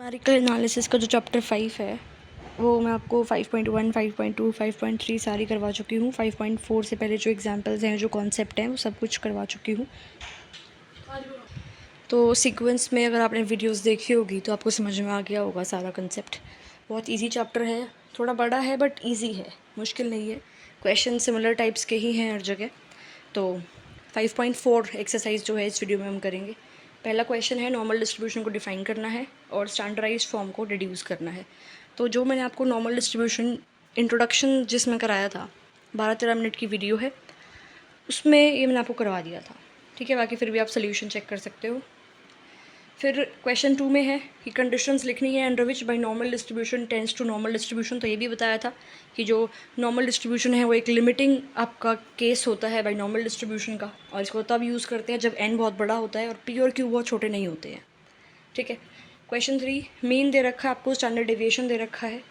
Numerical analysis का जो chapter 5 है वो मैं आपको 5.1, 5.2, 5.3 सारी करवा चुकी हूँ। 5.4 से पहले जो एग्जांपल्स हैं, जो कॉन्सेप्ट हैं, वो सब कुछ करवा चुकी हूँ। तो सीक्वेंस में अगर आपने वीडियोस देखी होगी तो आपको समझ में आ गया होगा सारा कंसेप्ट। बहुत इजी चैप्टर है, थोड़ा बड़ा है बट इजी है, मुश्किल नहीं है। क्वेश्चन सिमिलर टाइप्स के ही हैं हर जगह। तो 5.4 एक्सरसाइज जो है इस वीडियो में हम करेंगे। पहला क्वेश्चन है, नॉर्मल डिस्ट्रीब्यूशन को डिफाइन करना है और स्टैंडर्डाइज्ड फॉर्म को डिड्यूस करना है। तो जो मैंने आपको नॉर्मल डिस्ट्रीब्यूशन इंट्रोडक्शन जिसमें कराया था, 12-13 मिनट की वीडियो है, उसमें ये मैंने आपको करवा दिया था। ठीक है, बाकी फिर भी आप सोल्यूशन चेक कर सकते हो। फिर क्वेश्चन 2 में है कि कंडीशंस लिखनी है under which by normal distribution tends to normal distribution. तो ये भी बताया था कि जो नॉर्मल डिस्ट्रीब्यूशन है वो एक लिमिटिंग आपका केस होता है बाय नॉर्मल डिस्ट्रीब्यूशन का, और इसको तब यूज़ करते हैं जब n बहुत बड़ा होता है और p और q बहुत छोटे नहीं होते हैं। ठीक है। क्वेश्चन 3, मीन दे रखा है आपको, स्टैंडर्ड डेविएशन दे रखा है।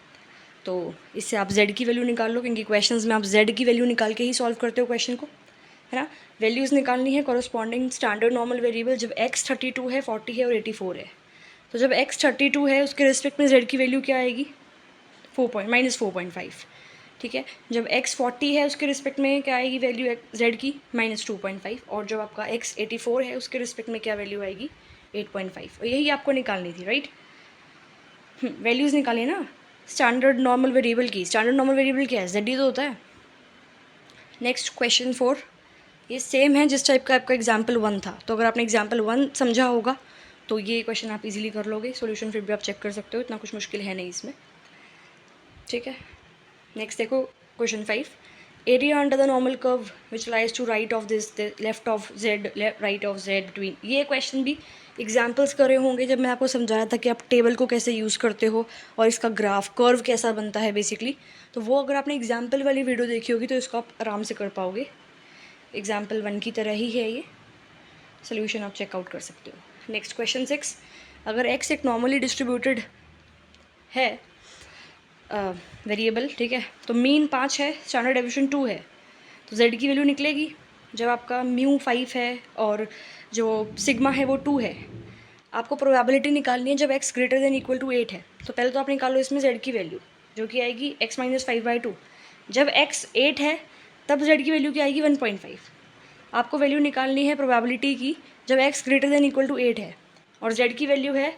तो इससे आप z की वैल्यू निकाल लो, क्योंकि क्वेश्चंस में आप z की वैल्यू निकाल के ही सॉल्व करते हो क्वेश्चन को, है ना। वैल्यूज़ निकालनी है कॉरस्पॉन्डिंग स्टैंडर्ड नॉर्मल वेरिएबल। जब x 32 है, 40 है और 84 है, तो जब x 32 है उसके रिस्पेक्ट में z की वैल्यू क्या आएगी, -4.5। ठीक है। जब x 40 है उसके रिस्पेक्ट में क्या आएगी वैल्यू z की, -2.5। और जब आपका x 84 है उसके रिस्पेक्ट में क्या वैल्यू आएगी, 8.5। और यही आपको निकालनी थी, राइट। वैल्यूज़ निकालिए ना स्टैंडर्ड नॉर्मल वेरिएबल की। स्टैंडर्ड नॉर्मल वेरिएबल क्या है, z ही तो होता है। नेक्स्ट क्वेश्चन 4, ये सेम है जिस टाइप का आपका एग्जाम्पल 1 था। तो अगर आपने एग्जाम्पल 1 समझा होगा तो ये क्वेश्चन आप इजीली कर लोगे। सॉल्यूशन फिर भी आप चेक कर सकते हो, इतना कुछ मुश्किल है नहीं इसमें। ठीक है। नेक्स्ट देखो question 5, area under the normal curve which lies to right of this left of z, right of z between. ये क्वेश्चन भी एग्जाम्पल्स करे होंगे जब मैं आपको समझाया था कि आप टेबल को कैसे यूज़ करते हो और इसका ग्राफ कर्व कैसा बनता है बेसिकली। तो वो अगर आपने एग्जाम्पल वाली वीडियो देखी होगी तो इसको आप आराम से कर पाओगे। एग्जाम्पल 1 की तरह ही है ये। सोल्यूशन आप चेकआउट कर सकते हो। नेक्स्ट क्वेश्चन 6, अगर x एक नॉर्मली डिस्ट्रीब्यूटेड है वेरिएबल, ठीक है, तो मीन 5 है, स्टैंडर्ड डेविएशन 2 है, तो z की वैल्यू निकलेगी जब आपका म्यू 5 है और जो सिग्मा है वो 2 है। आपको प्रोबेबिलिटी निकालनी है जब x greater than equal to 8 है। तो पहले तो आप निकालो इसमें z की वैल्यू, जो कि आएगी x - 5/2। जब x 8 है तब z की वैल्यू क्या आएगी, 1.5। आपको वैल्यू निकालनी है प्रोबेबिलिटी की जब x greater than equal to 8 है और z की वैल्यू है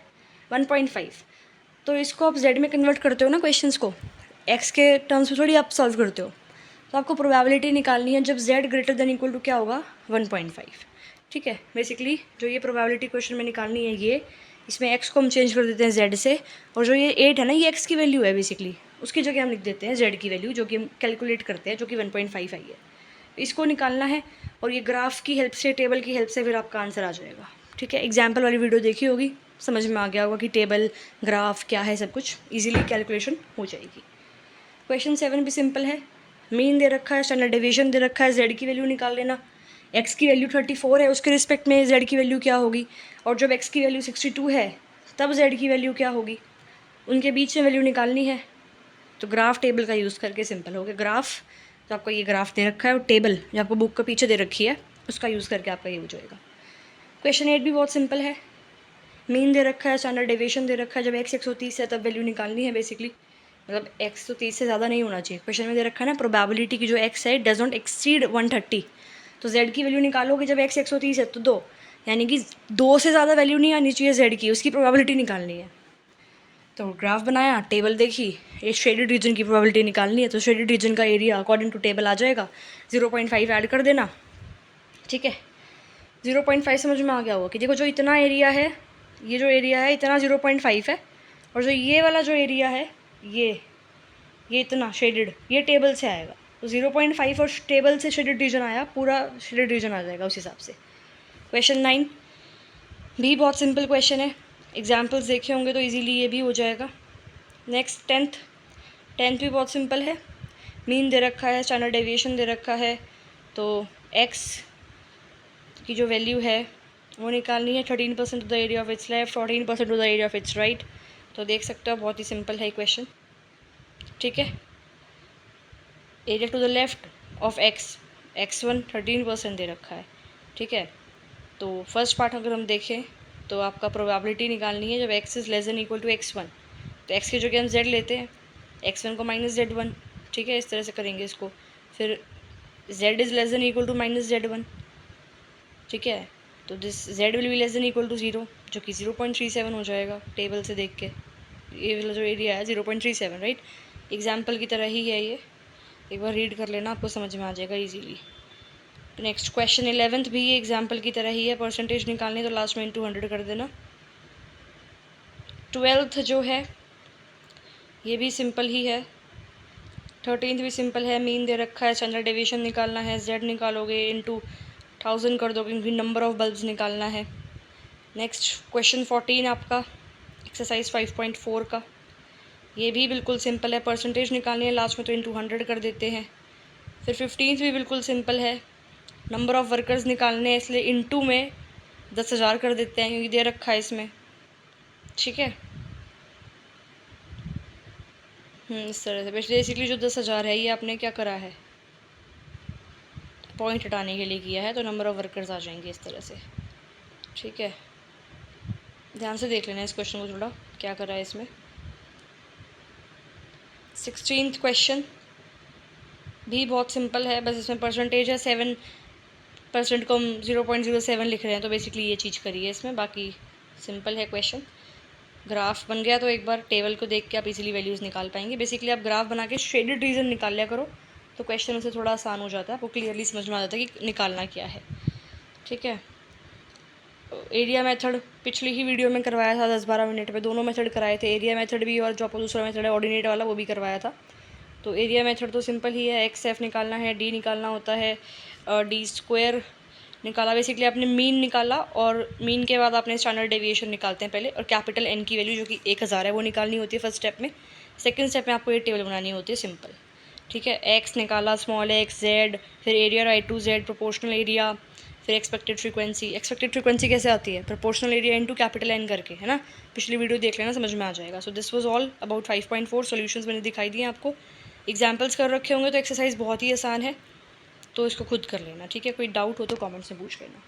1.5। तो इसको आप z में कन्वर्ट करते हो ना क्वेश्चंस को, x के टर्म्स में थोड़ी आप सॉल्व करते हो। तो आपको प्रोबेबिलिटी निकालनी है जब z greater than equal to क्या होगा, 1.5। ठीक है। बेसिकली जो ये प्रोबेबिलिटी क्वेश्चन में निकालनी है ये, इसमें x को हम चेंज कर देते हैं z से, और जो ये 8 है ना ये x की वैल्यू है बेसिकली, उसकी जगह हम लिख देते हैं z की वैल्यू, जो कि हम कैलकुलेट करते हैं, जो कि 1.5 आई है। इसको निकालना है और ये ग्राफ की हेल्प से, टेबल की हेल्प से फिर आपका आंसर आ जाएगा। ठीक है। एग्जाम्पल वाली वीडियो देखी होगी, समझ में आ गया होगा कि टेबल ग्राफ क्या है, सब कुछ ईजिली कैलकुलेशन हो जाएगी। क्वेश्चन 7 भी सिंपल है, मीन दे रखा है, स्टैंडर्ड डेविएशन दे रखा है, z की वैल्यू निकाल लेना। x की वैल्यू 34 है, उसके रिस्पेक्ट में z की वैल्यू क्या होगी, और जब x की वैल्यू 62 है तब z की वैल्यू क्या होगी, उनके बीच में वैल्यू निकालनी है। तो ग्राफ टेबल का यूज़ करके सिंपल हो गया। ग्राफ तो आपको ये ग्राफ दे रखा है और टेबल जो आपको बुक के पीछे दे रखी है उसका यूज़ करके आपका ये हो जाएगा। क्वेश्चन 8 भी बहुत सिंपल है, मीन दे रखा है, स्टैंडर्ड डेविएशन दे रखा है, जब x 130 है तब वैल्यू निकालनी है बेसिकली, मतलब x तो 30 से ज़्यादा नहीं होना चाहिए। क्वेश्चन में दे रखा है ना प्रोबेबिलिटी की जो x है डज नॉट एक्सीड 130, तो z की वैल्यू निकालोगे जब x 130 है तो 2, यानी कि 2 से ज़्यादा वैल्यू नहीं आनी चाहिए z की, उसकी प्रोबेबिलिटी निकालनी है। तो ग्राफ बनाया, टेबल देखी, ये शेडेड रीजन की प्रोबेबिलिटी निकालनी है, तो शेडेड रीजन का एरिया अकॉर्डिंग टू टेबल आ जाएगा, 0.5 ऐड कर देना। ठीक है। 0.5 समझ में आ गया होगा कि देखो जो इतना एरिया है, ये जो एरिया है इतना 0.5 है, और जो ये वाला जो एरिया है ये इतना शेडेड, ये टेबल से आएगा, तो 0.5 और टेबल से शेडेड रीजन आया, पूरा शेडेड रीजन आ जाएगा उस हिसाब से। क्वेश्चन 9 भी बहुत सिंपल क्वेश्चन है, एग्जाम्पल्स देखे होंगे तो इजीली ये भी हो जाएगा। नेक्स्ट 10th भी बहुत सिंपल है, मीन दे रखा है, स्टैंडर्ड डेविएशन दे रखा है, तो x की जो वैल्यू है वो निकालनी है, 13% of the area of its left, 14% of the area of its right. तो देख सकते हो बहुत ही सिंपल है क्वेश्चन। ठीक है। Area to the left of x1 13% दे रखा है। ठीक है। तो फर्स्ट पार्ट अगर हम देखें तो आपका प्रोबेबिलिटी निकालनी है जब x is less than equal to x1, तो x की जगह हम z लेते हैं, x1 को माइनस z1, ठीक है, इस तरह से करेंगे इसको। फिर z is less than equal to minus z1, ठीक है, तो this z will be less than equal to 0, जो कि 0.37 हो जाएगा टेबल से देख के। ये वाला जो एरिया है 0.37, राइट। एग्जाम्पल की तरह ही है ये, एक बार रीड कर लेना, आपको समझ में आ जाएगा ईजीली। नेक्स्ट क्वेश्चन 11th भी ये एग्जाम्पल की तरह ही है, परसेंटेज निकालनी तो लास्ट में इनटू 100 कर देना। 12th जो है ये भी सिंपल ही है, 13th भी सिंपल है, मीन दे रखा है, स्टैंडर्ड डेविएशन निकालना है, z निकालोगे इनटू 1000 कर दोगे क्योंकि नंबर ऑफ बल्ब्स निकालना है। नेक्स्ट क्वेश्चन 14 आपका एक्सरसाइज 5.4 का, ये भी बिल्कुल सिंपल है, परसेंटेज निकालनी है, लास्ट में तो इनटू 100 कर देते हैं। फिर 15th भी बिल्कुल सिंपल है, नंबर ऑफ़ वर्कर्स निकालने हैं, इसलिए इनटू में 10,000 कर देते हैं क्योंकि दे रखा है इसमें, ठीक है। इस तरह से बेसिकली जो 10,000 है ये आपने क्या करा है, पॉइंट हटाने के लिए किया है, तो नंबर ऑफ़ वर्कर्स आ जाएंगे इस तरह से, ठीक है। ध्यान से देख लेना इस क्वेश्चन को थोड़ा, क्या करा है इसमें। 16th क्वेश्चन भी बहुत सिंपल है, बस इसमें परसेंटेज है 7% को हम 0.07 लिख रहे हैं, तो बेसिकली ये चीज़ करी है इसमें, बाकी सिंपल है क्वेश्चन। ग्राफ बन गया तो एक बार टेबल को देख के आप इजीली वैल्यूज़ निकाल पाएंगे। बेसिकली आप ग्राफ बना के शेडेड रीजन निकाल लिया करो, तो क्वेश्चन उससे थोड़ा आसान हो जाता है, आपको क्लियरली समझ में आ जाता है कि निकालना क्या है, ठीक है। एरिया मेथड पिछली ही वीडियो में करवाया था 10-12 मिनट में, दोनों मेथड कराए थे, एरिया मेथड भी और जो आपको दूसरा मेथड है ऑर्डिनेट वाला वो भी करवाया था। तो एरिया मेथड तो सिंपल ही है, XF निकालना है, D निकालना होता है, D² निकाला, बेसिकली आपने मीन निकाला और मीन के बाद आपने स्टैंडर्ड डेविएशन निकालते हैं पहले, और कैपिटल N की वैल्यू जो कि 1000 है वो निकालनी होती है फर्स्ट स्टेप में। सेकंड स्टेप में आपको ये टेबल बनानी होती है सिंपल, ठीक है। X निकाला, स्मॉल x, Z, फिर area right to Z, proportional area, फिर एक्सपेक्टेड फ्रीक्वेंसी कैसे आती है, proportional area into capital N करके, है ना। पिछली वीडियो देख लेना, समझ में आ जाएगा। So this was all about 5.4 solutions मैंने दिखाई दिए आपको, एग्जाम्पल्स कर रखे होंगे, तो एक्सरसाइज बहुत ही आसान है, तो इसको खुद कर लेना, ठीक है। कोई डाउट हो तो कमेंट्स में पूछ लेना।